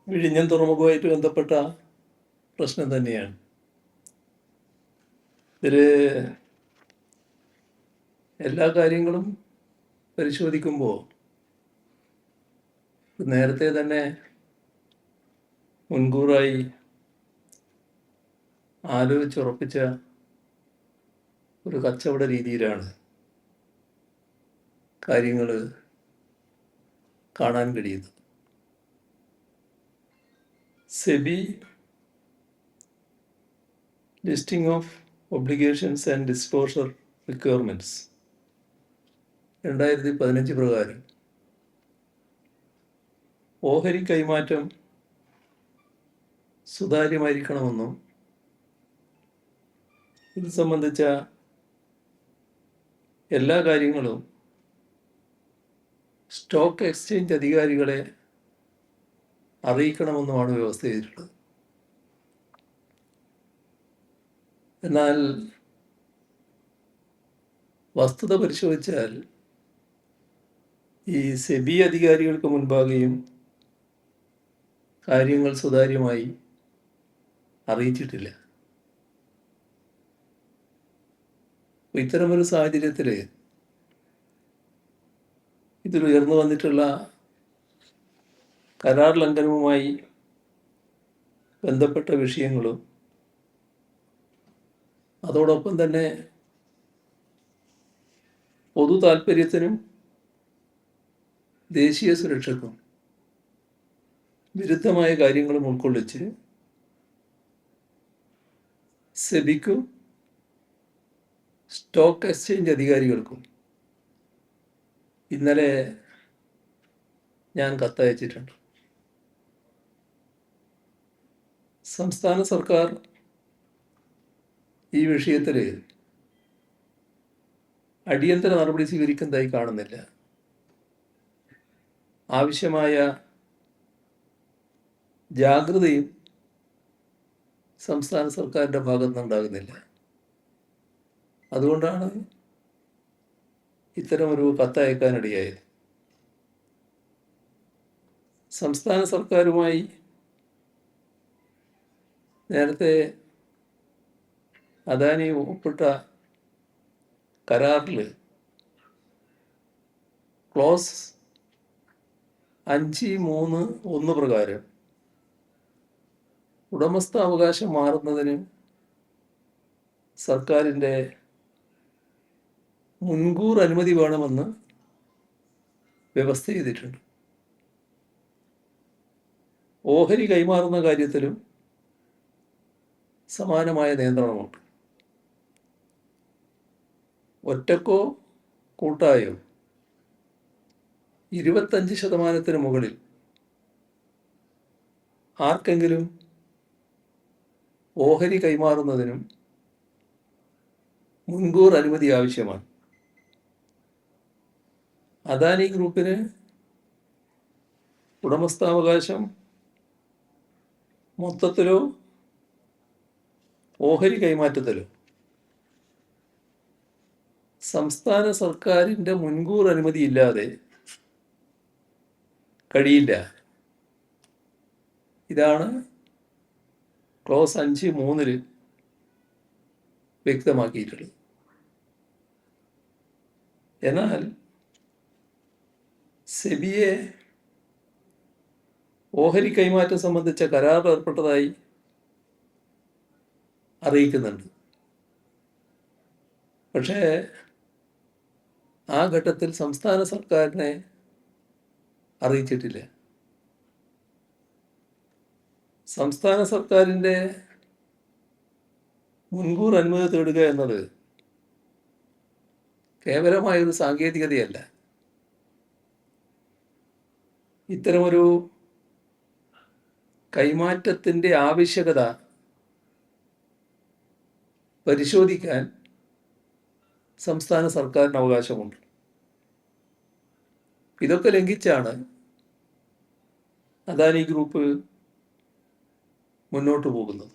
വിഴിഞ്ഞം തുറമുഖവുമായിട്ട് ബന്ധപ്പെട്ട പ്രശ്നം തന്നെയാണ്. ഇതിൽ എല്ലാ കാര്യങ്ങളും പരിശോധിക്കുമ്പോൾ നേരത്തെ തന്നെ മുൻകൂറായി ആലോചിച്ചുറപ്പിച്ച ഒരു കച്ചവട രീതിയിലാണ് കാര്യങ്ങൾ കാണാൻ കഴിയുന്നത്. SEBI listing of obligations and disclosure requirements 2015 പ്രകാരം ഓഹരി കൈമാറ്റം സുതാര്യമായിരിക്കണമെന്നും ഇത് സംബന്ധിച്ച എല്ലാ കാര്യങ്ങളും സ്റ്റോക്ക് എക്സ്ചേഞ്ച് അധികാരികളെ അറിയിക്കണമെന്നുമാണ് വ്യവസ്ഥ ചെയ്തിട്ടുള്ളത്. എന്നാൽ വസ്തുത പരിശോധിച്ചാൽ ഈ സെബി അധികാരികൾക്ക് മുൻപാകെയും കാര്യങ്ങൾ സുതാര്യമായി അറിയിച്ചിട്ടില്ല. ഇത്തരമൊരു സാഹചര്യത്തിൽ ഇതിൽ ഉയർന്നു വന്നിട്ടുള്ള കരാർ ലംഘനവുമായി ബന്ധപ്പെട്ട വിഷയങ്ങളും അതോടൊപ്പം തന്നെ പൊതു താൽപ്പര്യത്തിനും ദേശീയ സുരക്ഷയ്ക്കും വിരുദ്ധമായ കാര്യങ്ങളും ഉൾക്കൊള്ളിച്ച് സെബിക്കും സ്റ്റോക്ക് എക്സ്ചേഞ്ച് അധികാരികൾക്കും ഇന്നലെ ഞാൻ കത്തയച്ചിട്ടുണ്ട്. സംസ്ഥാന സർക്കാർ ഈ വിഷയത്തിൽ അടിയന്തര നടപടി സ്വീകരിക്കുന്നതായി കാണുന്നില്ല. ആവശ്യമായ ജാഗ്രതയും സംസ്ഥാന സർക്കാരിൻ്റെ ഭാഗത്തുനിന്നുണ്ടാകുന്നില്ല. അതുകൊണ്ടാണ് ഇത്തരമൊരു കത്തയക്കാനിടയായത്. സംസ്ഥാന സർക്കാരുമായി നേരത്തെ അദാനി ഒപ്പിട്ട കരാറിൽ ക്ലോസ് 5.3.1 പ്രകാരം ഉടമസ്ഥാവകാശം മാറുന്നതിന് സർക്കാരിൻ്റെ മുൻകൂർ അനുമതി വേണമെന്ന് വ്യവസ്ഥ ചെയ്തിട്ടുണ്ട്. ഓഹരി കൈമാറുന്ന കാര്യത്തിലും സമാനമായ നിയന്ത്രണമുണ്ട്. ഒറ്റക്കോ കൂട്ടായോ 25% മുകളിൽ ആർക്കെങ്കിലും ഓഹരി കൈമാറുന്നതിനും മുൻകൂർ അനുമതി ആവശ്യമാണ്. അദാനി ഗ്രൂപ്പിന് ഉടമസ്ഥാവകാശം മൊത്തത്തിലോ ഓഹരി കൈമാറ്റത്തിലോ സംസ്ഥാന സർക്കാരിൻ്റെ മുൻകൂർ അനുമതി ഇല്ലാതെ കഴിയില്ല. ഇതാണ് ക്ലോസ് 5.3 വ്യക്തമാക്കിയിട്ടുള്ളത്. എന്നാൽ സെബിയെ ഓഹരി കൈമാറ്റം സംബന്ധിച്ച കരാർ ഏർപ്പെട്ടതായി അറിയിക്കുന്നുണ്ട്. പക്ഷേ ആ ഘട്ടത്തിൽ സംസ്ഥാന സർക്കാരിനെ അറിയിച്ചിട്ടില്ല. സംസ്ഥാന സർക്കാരിൻ്റെ മുൻകൂർ അനുമതി തേടുക എന്നത് കേവലമായൊരു സാങ്കേതികതയല്ല. ഇത്തരമൊരു കൈമാറ്റത്തിൻ്റെ ആവശ്യകത പരിശോധിക്കാൻ സംസ്ഥാന സർക്കാരിന് അവകാശമുണ്ട്. ഇതൊക്കെ ലംഘിച്ചാണ് അദാനി ഗ്രൂപ്പ് മുന്നോട്ട് പോകുന്നത്.